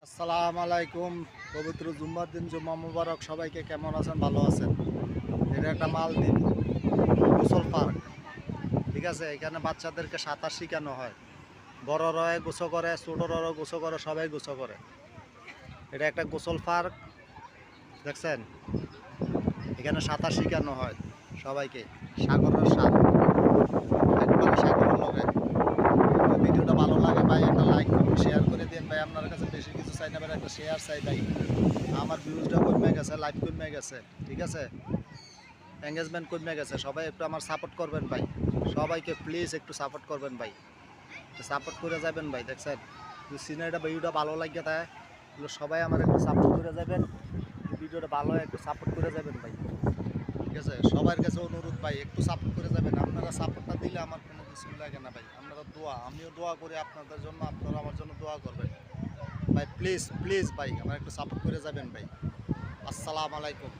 আসসালামু আলাইকুম। পবিত্র জুম্মার দিন জুম্মা মুবারক। সবাইকে কেমন আছেন? ভালো আছেন? এটা একটা মালদ্বীপ গোসল পার্ক, ঠিক আছে। এখানে বাচ্চাদেরকে সাঁতার শেখানো হয়, বড়রাও গোসল করে, ছোটরাও গোসল করে, সবাই গোসল করে। এটা একটা গোসল পার্ক, দেখছেন। এখানে সাঁতার শেখানো হয় সবাইকে, সাগরের স্বাদ একবারে সাগরের লগে। ভিডিওটা ভালো লাগে ভাই, একটা লাইক কমেন্ট শেয়ার করে দিন ভাই। আপনার কাছে বেশি কিছু চাই না ভাই, একটা শেয়ার চাই ভাই। আমার ভিউজটা কমে গেছে, লাইভ কমে গেছে, ঠিক আছে, এঙ্গেজমেন্ট কমে গেছে। সবাই একটু আমার সাপোর্ট করবেন ভাই, সবাইকে প্লিজ একটু সাপোর্ট করবেন ভাই, একটু সাপোর্ট করে যাবেন ভাই। দেখছেন সিনারিটা ভিডিওটা ভালো লাগে তাই সবাই আমার একটু সাপোর্ট করে যাবেন, ভিডিওটা ভালো হয় একটু সাপোর্ট করে যাবেন ভাই, ঠিক আছে। সবার কাছে অনুরোধ ভাই, একটু সাপোর্ট করে যাবেন। আপনারা সাপোর্টটা দিলে আমার কোনো কিছু লাগে না ভাই। আপনারা দোয়া, আমিও দোয়া করি আপনাদের জন্য, আপনারা আমার জন্য দোয়া করবেন ভাই। প্লিজ প্লিজ ভাই, আমার একটু সাপোর্ট করে যাবেন ভাই। আসসালামু আলাইকুম।